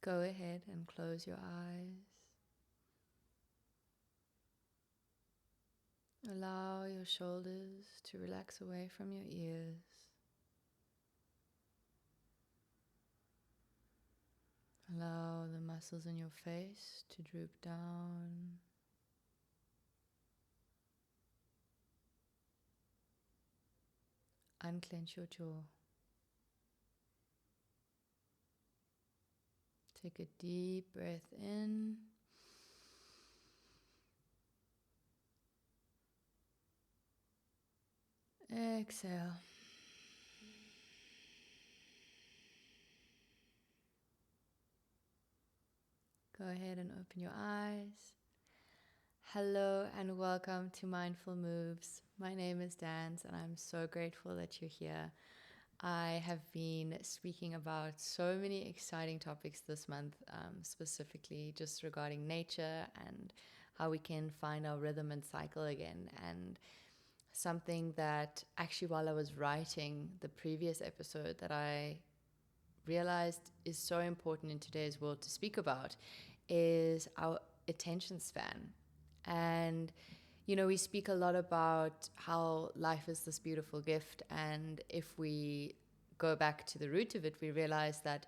Go ahead and close your eyes. Allow your shoulders to relax away from your ears. Allow the muscles in your face to droop down. Unclench your jaw. Take a deep breath in. Exhale. Go ahead and open your eyes. Hello and welcome to Mindful Moves. My name is Dance and I'm so grateful that you're here. I have been speaking about so many exciting topics this month, specifically just regarding nature and how we can find our rhythm and cycle again. And something that actually while I was writing the previous episode that I realized is so important in today's world to speak about is our attention span. And we speak a lot about how life is this beautiful gift, and if we go back to the root of it, we realize that,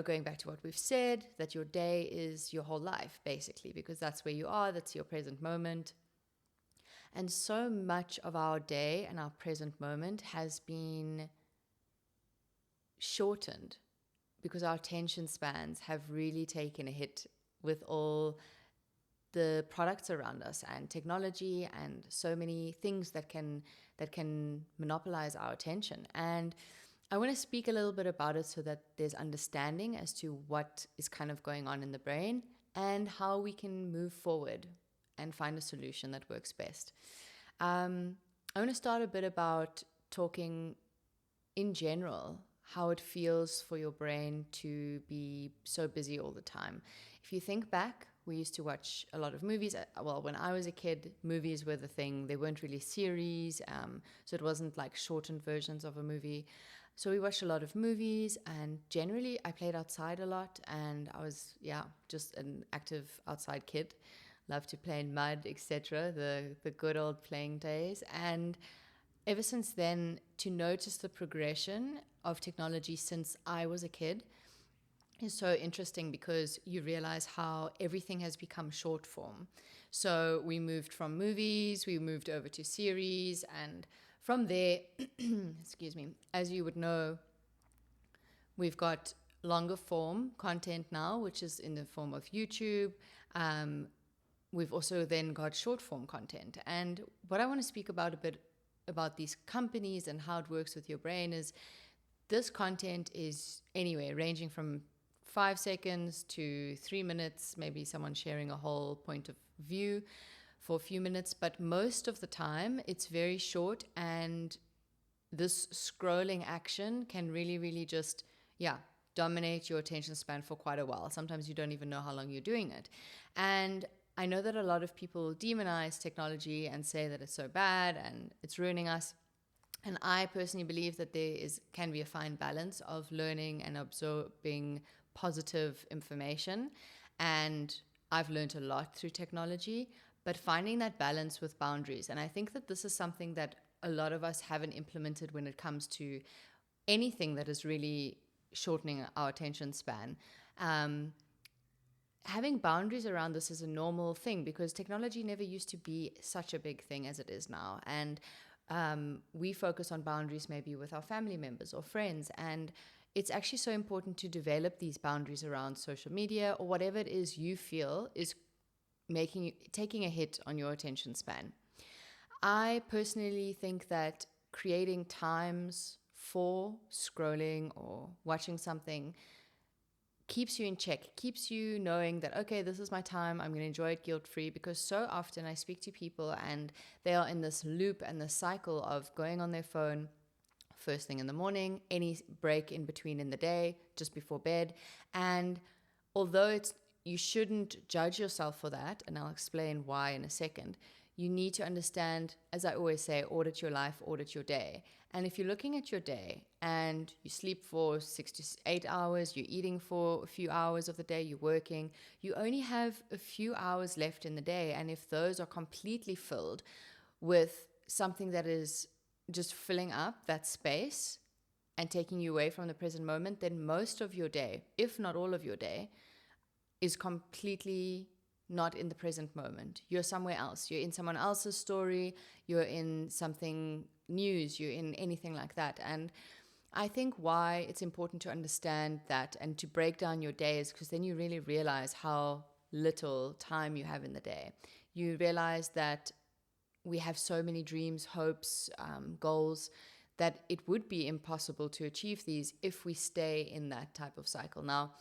going back to what we've said, that your day is your whole life, basically, because that's where you are, that's your present moment. And so much of our day and our present moment has been shortened because our attention spans have really taken a hit with all the products around us and technology and so many things that can monopolize our attention. And I want to speak a little bit about it so that there's understanding as to what is kind of going on in the brain and how we can move forward and find a solution that works best. I want to start a bit about talking in general how it feels for your brain to be so busy all the time. If you think back, we used to watch a lot of movies. Well, when I was a kid, movies were the thing. They weren't really series, so it wasn't like shortened versions of a movie. So we watched a lot of movies, and generally I played outside a lot, and I was, just an active outside kid. Loved to play in mud, etc., the good old playing days. And ever since then, to notice the progression of technology since I was a kid is so interesting, because you realize how everything has become short form. So we moved from movies, we moved over to series, and from there, excuse me, as you would know, we've got longer form content now, which is in the form of YouTube. We've also then got short form content. And what I want to speak about a bit about these companies and how it works with your brain is this content is anyway ranging from 5 seconds to 3 minutes, maybe someone sharing a whole point of view for a few minutes, but most of the time it's very short, and this scrolling action can really, really just, dominate your attention span for quite a while. Sometimes you don't even know how long you're doing it. And I know that a lot of people demonize technology and say that it's so bad and it's ruining us. And I personally believe that can be a fine balance of learning and absorbing positive information. And I've learned a lot through technology, but finding that balance with boundaries. And I think that this is something that a lot of us haven't implemented when it comes to anything that is really shortening our attention span. Having boundaries around this is a normal thing, because technology never used to be such a big thing as it is now. And we focus on boundaries maybe with our family members or friends. And it's actually so important to develop these boundaries around social media or whatever it is you feel is taking a hit on your attention span. I personally think that creating times for scrolling or watching something keeps you in check, keeps you knowing that, okay, this is my time, I'm going to enjoy it guilt-free, because so often I speak to people and they are in this loop and this cycle of going on their phone first thing in the morning, any break in between in the day, just before bed. And although you shouldn't judge yourself for that, and I'll explain why in a second, you need to understand, as I always say, audit your life, audit your day. And if you're looking at your day and you sleep for 6 to 8 hours, you're eating for a few hours of the day, you're working, you only have a few hours left in the day. And if those are completely filled with something that is just filling up that space and taking you away from the present moment, then most of your day, if not all of your day, is completely not in the present moment. You're somewhere else. You're in someone else's story. You're in something news. You're in anything like that. And I think why it's important to understand that and to break down your days, because then you really realize how little time you have in the day. You realize that we have so many dreams, hopes, goals, that it would be impossible to achieve these if we stay in that type of cycle. Now,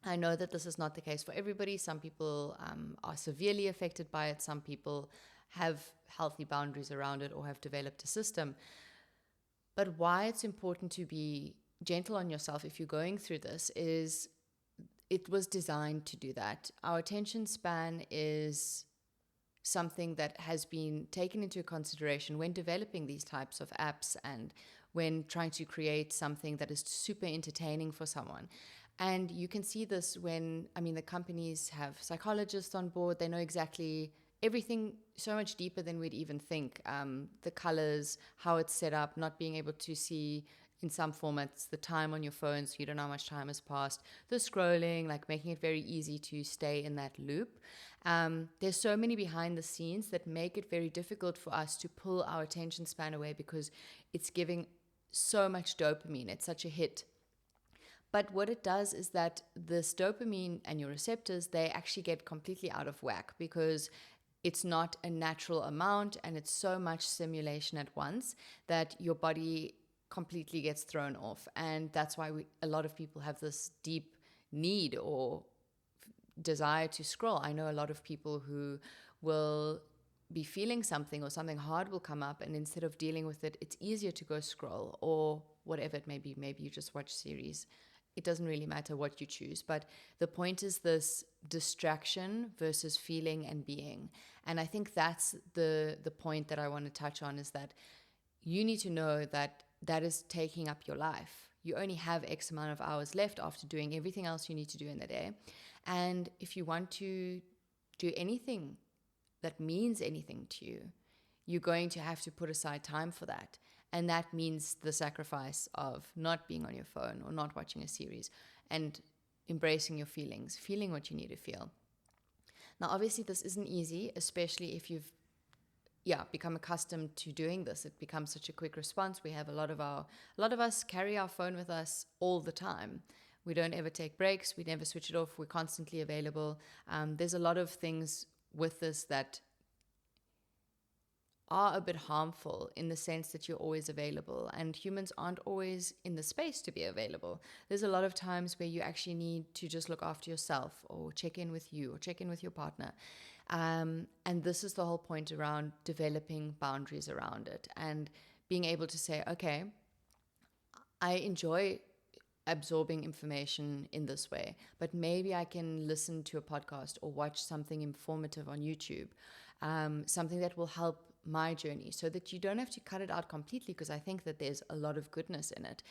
I know that this is not the case for everybody. Some people are severely affected by it. Some people have healthy boundaries around it or have developed a system. But why it's important to be gentle on yourself if you're going through this is it was designed to do that. Our attention span is something that has been taken into consideration when developing these types of apps and when trying to create something that is super entertaining for someone. And you can see this when, the companies have psychologists on board. They know exactly everything so much deeper than we'd even think. The colors, how it's set up, not being able to see in some formats the time on your phone so you don't know how much time has passed, the scrolling, like making it very easy to stay in that loop. There's so many behind the scenes that make it very difficult for us to pull our attention span away because it's giving so much dopamine. It's such a hit. But what it does is that this dopamine and your receptors, they actually get completely out of whack because it's not a natural amount and it's so much stimulation at once that your body completely gets thrown off. And that's why a lot of people have this deep need or desire to scroll. I know a lot of people who will be feeling something or something hard will come up, and instead of dealing with it, it's easier to go scroll or whatever it may be. Maybe you just watch series. It doesn't really matter what you choose. But the point is this distraction versus feeling and being. And I think that's the point that I want to touch on, is that you need to know that that is taking up your life. You only have X amount of hours left after doing everything else you need to do in the day. And if you want to do anything that means anything to you, you're going to have to put aside time for that. And that means the sacrifice of not being on your phone or not watching a series and embracing your feelings, feeling what you need to feel. Now, obviously, this isn't easy, especially if you've become accustomed to doing this. It becomes such a quick response. We have a lot of us carry our phone with us all the time. We don't ever take breaks. We never switch it off. We're constantly available. There's a lot of things with this that are a bit harmful in the sense that you're always available, and humans aren't always in the space to be available. There's a lot of times where you actually need to just look after yourself or check in with you or check in with your partner. And this is the whole point around developing boundaries around it and being able to say, okay, I enjoy absorbing information in this way, but maybe I can listen to a podcast or watch something informative on YouTube, something that will help my journey, so that you don't have to cut it out completely, because I think that there's a lot of goodness in it,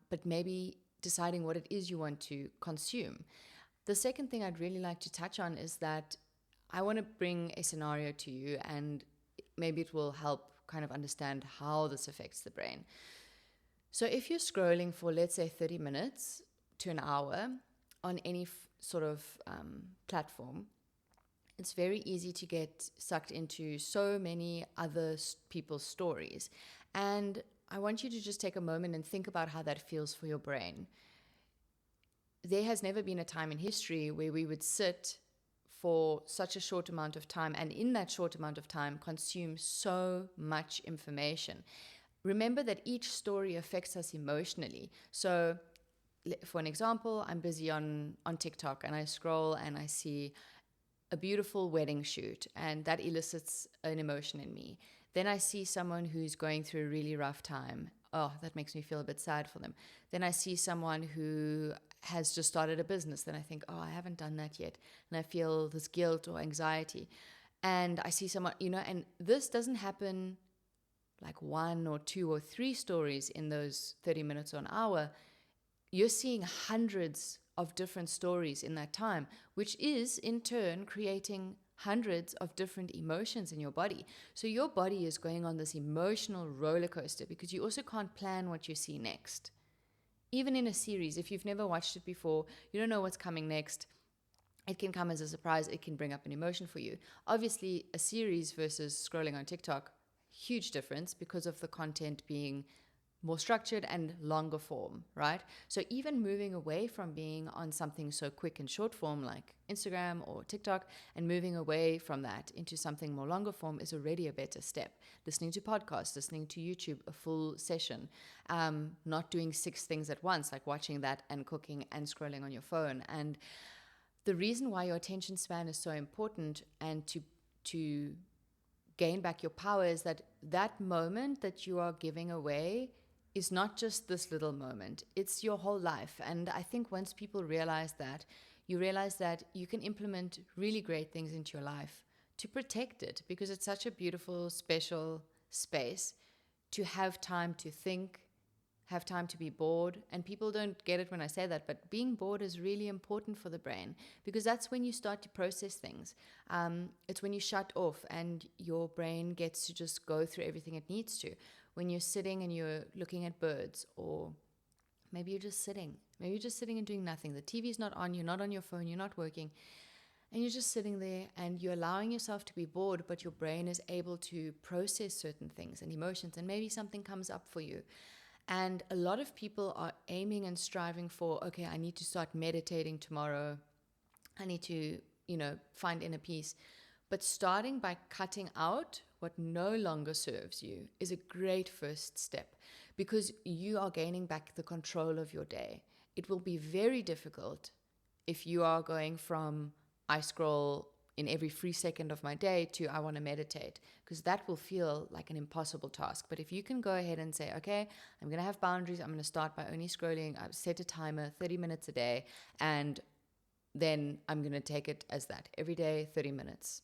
but maybe deciding what it is you want to consume. The second thing I'd really like to touch on is that I want to bring a scenario to you, and maybe it will help kind of understand how this affects the brain. So if you're scrolling for, let's say, 30 minutes to an hour on any sort of platform, it's very easy to get sucked into so many other people's stories. And I want you to just take a moment and think about how that feels for your brain. There has never been a time in history where we would sit for such a short amount of time, and in that short amount of time consume so much information. Remember that each story affects us emotionally. So for an example, I'm busy on TikTok and I scroll and I see a beautiful wedding shoot, and that elicits an emotion in me. Then I see someone who's going through a really rough time. Oh, that makes me feel a bit sad for them. Then I see someone who has just started a business. Then I think, oh, I haven't done that yet. And I feel this guilt or anxiety. And I see someone, and this doesn't happen like 1 or 2 or 3 stories in those 30 minutes or an hour. You're seeing hundreds of different stories in that time, which is in turn creating hundreds of different emotions in your body. So your body is going on this emotional roller coaster because you also can't plan what you see next. Even in a series, if you've never watched it before, you don't know what's coming next. It can come as a surprise. It can bring up an emotion for you. Obviously, a series versus scrolling on TikTok, huge difference because of the content being more structured and longer form, right? So even moving away from being on something so quick and short form like Instagram or TikTok and moving away from that into something more longer form is already a better step. Listening to podcasts, listening to YouTube, a full session, not doing 6 things at once, like watching that and cooking and scrolling on your phone. And the reason why your attention span is so important and to gain back your power is that moment that you are giving away is not just this little moment, it's your whole life. And I think once people realize that, you realize that you can implement really great things into your life to protect it, because it's such a beautiful, special space to have time to think, have time to be bored. And people don't get it when I say that, but being bored is really important for the brain, because that's when you start to process things. It's when you shut off and your brain gets to just go through everything it needs to. When you're sitting and you're looking at birds, or maybe you're just sitting and doing nothing. The TV's not on, you're not on your phone, you're not working, and you're just sitting there and you're allowing yourself to be bored, but your brain is able to process certain things and emotions, and maybe something comes up for you. And a lot of people are aiming and striving for, okay, I need to start meditating tomorrow. I need to, find inner peace. But starting by cutting out what no longer serves you is a great first step, because you are gaining back the control of your day. It will be very difficult if you are going from I scroll in every free second of my day to I want to meditate, because that will feel like an impossible task. But if you can go ahead and say, okay, I'm going to have boundaries. I'm going to start by only scrolling. I've set a timer, 30 minutes a day, and then I'm going to take it as that every day, 30 minutes.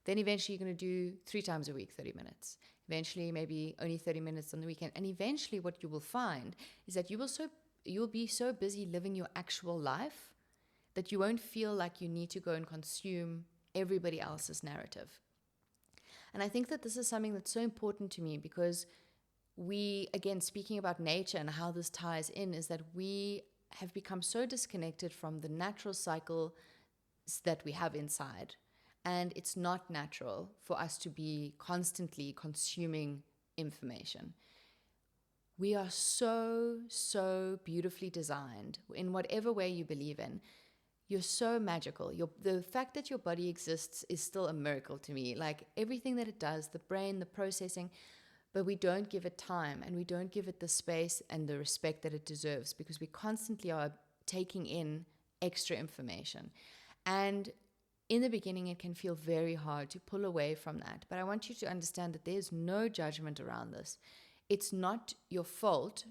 Then eventually you're going to do 3 times a week, 30 minutes. Eventually maybe only 30 minutes on the weekend. And eventually what you will find is that you'll be so busy living your actual life that you won't feel like you need to go and consume everybody else's narrative. And I think that this is something that's so important to me, because we, again, speaking about nature and how this ties in, is that we have become so disconnected from the natural cycle that we have inside. And it's not natural for us to be constantly consuming information. We are so, so beautifully designed in whatever way you believe in. You're so magical. The fact that your body exists is still a miracle to me. Like everything that it does, the brain, the processing, but we don't give it time, and we don't give it the space and the respect that it deserves, because we constantly are taking in extra information. And in the beginning, it can feel very hard to pull away from that. But I want you to understand that there's no judgment around this. It's not your fault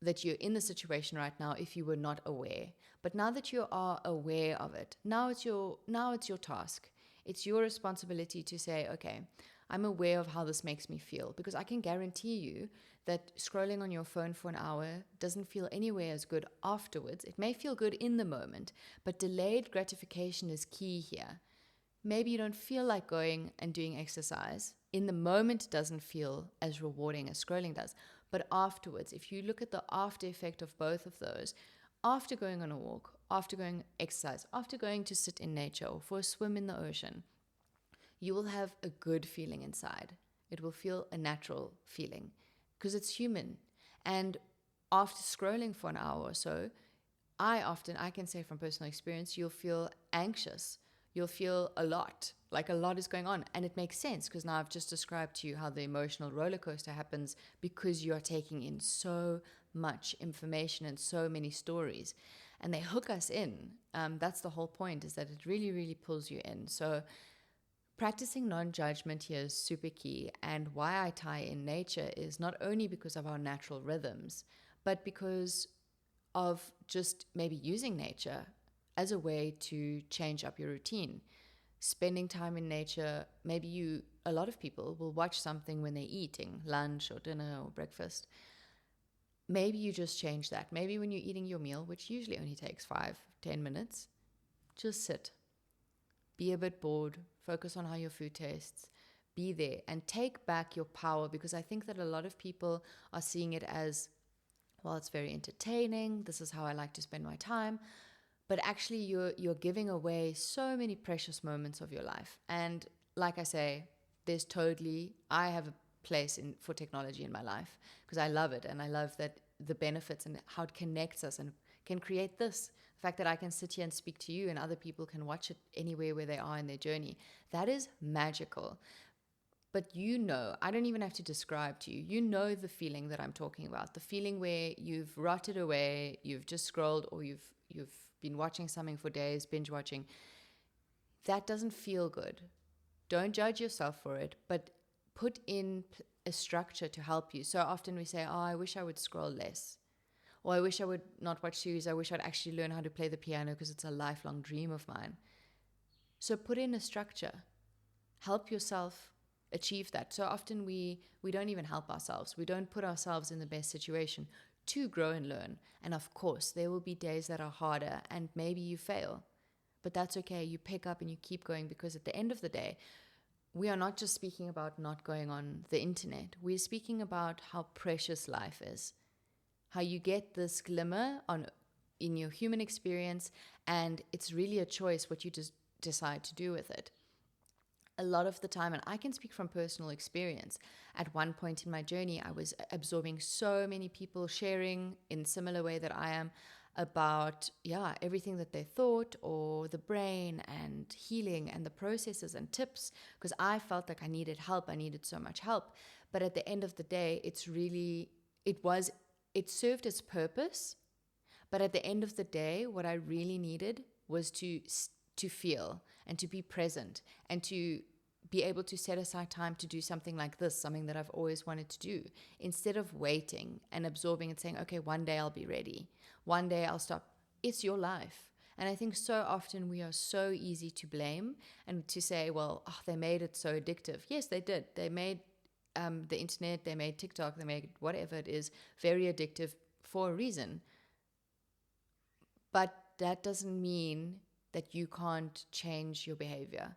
that you're in the situation right now if you were not aware. But now that you are aware of it, now it's your task. It's your responsibility to say, okay, I'm aware of how this makes me feel, because I can guarantee you that scrolling on your phone for an hour doesn't feel anywhere as good afterwards. It may feel good in the moment, but delayed gratification is key here. Maybe you don't feel like going and doing exercise. In the moment, it doesn't feel as rewarding as scrolling does. But afterwards, if you look at the after effect of both of those, after going on a walk, after going exercise, after going to sit in nature or for a swim in the ocean, you will have a good feeling inside. It will feel a natural feeling, because it's human. And after scrolling for an hour or so, I can say from personal experience, you'll feel anxious. You'll feel like a lot is going on. And it makes sense, because now I've just described to you how the emotional roller coaster happens, because you are taking in so much information and so many stories. And they hook us in. That's the whole point, is that it really, really pulls you in. So practicing non-judgment here is super key. And why I tie in nature is not only because of our natural rhythms, but because of just maybe using nature as a way to change up your routine. spending time in nature. Maybe a lot of people will watch something when they're eating lunch or dinner or breakfast. Maybe you just change that. Maybe when you're eating your meal, which usually only takes 5-10 minutes, just sit. Be a bit bored. Focus on how your food tastes. Be there and take back your power, because I think that a lot of people are seeing it as, well, it's very entertaining. This is how I like to spend my time. But actually, you're giving away so many precious moments of your life. And like I say, I have a place for technology in my life because I love it, and I love that the benefits and how it connects us and can create this. The fact that I can sit here and speak to you and other people can watch it anywhere where they are in their journey, that is magical. But I don't even have to describe to you. You know the feeling that I'm talking about, the feeling where you've rotted away, you've just scrolled, or you've been watching something for days, binge watching. That doesn't feel good. Don't judge yourself for it, but put in a structure to help you. So often we say, oh, I wish I would scroll less. Or I wish I would not watch series. I wish I'd actually learn how to play the piano because it's a lifelong dream of mine. So put in a structure. Help yourself achieve that. So often we don't even help ourselves. We don't put ourselves in the best situation to grow and learn. And of course, there will be days that are harder and maybe you fail. But that's okay. You pick up and you keep going, because at the end of the day, we are not just speaking about not going on the internet. We're speaking about how precious life is, how you get this glimmer in your human experience, and it's really a choice what you just decide to do with it. A lot of the time, and I can speak from personal experience, at one point in my journey, I was absorbing so many people sharing in similar way that I am about, everything that they thought, or the brain and healing and the processes and tips, because I felt like I needed help. I needed so much help. But at the end of the day, it served its purpose. But at the end of the day, what I really needed was to feel and to be present and to be able to set aside time to do something like this, something that I've always wanted to do, instead of waiting and absorbing and saying, okay, one day I'll be ready. One day I'll stop. It's your life. And I think so often we are so easy to blame and to say, well, they made it so addictive. Yes, they did. They made the internet, they made TikTok, they made whatever it is very addictive for a reason. But that doesn't mean that you can't change your behavior.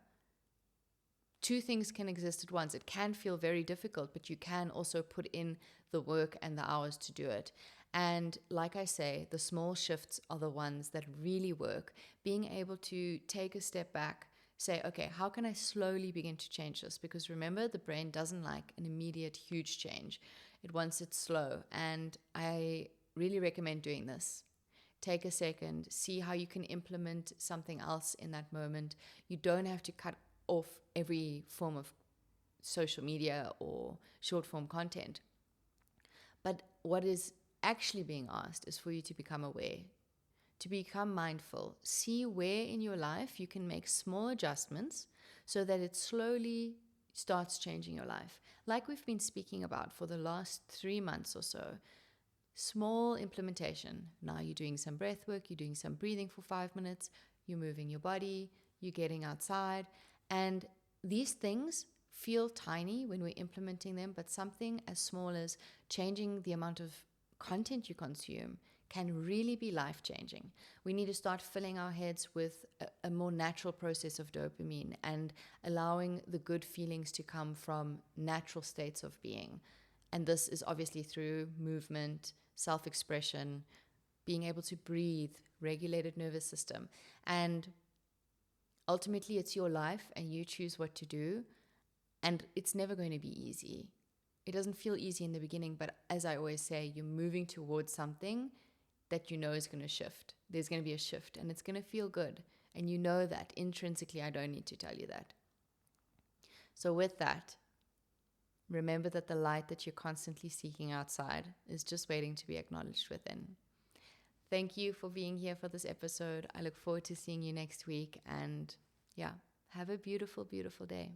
Two things can exist at once. It can feel very difficult, but you can also put in the work and the hours to do it. And like I say, the small shifts are the ones that really work. Being able to take a step back, say, okay, how can I slowly begin to change this? Because remember, the brain doesn't like an immediate huge change. It wants it slow. And I really recommend doing this. Take a second, see how you can implement something else in that moment. You don't have to cut off every form of social media or short form content. But what is actually being asked is for you to become aware, to become mindful. See where in your life you can make small adjustments so that it slowly starts changing your life. Like we've been speaking about for the last 3 months or so. Small implementation. Now you're doing some breath work, you're doing some breathing for 5 minutes, you're moving your body, you're getting outside. And these things feel tiny when we're implementing them, but something as small as changing the amount of content you consume can really be life-changing. We need to start filling our heads with a more natural process of dopamine and allowing the good feelings to come from natural states of being. And this is obviously through movement, self-expression, being able to breathe, regulated nervous system. And ultimately, it's your life and you choose what to do. And it's never going to be easy. It doesn't feel easy in the beginning, but as I always say, you're moving towards something that you know is going to shift. There's going to be a shift and it's going to feel good. And you know that intrinsically. I don't need to tell you that. So with that, remember that the light that you're constantly seeking outside is just waiting to be acknowledged within. Thank you for being here for this episode. I look forward to seeing you next week. And have a beautiful, beautiful day.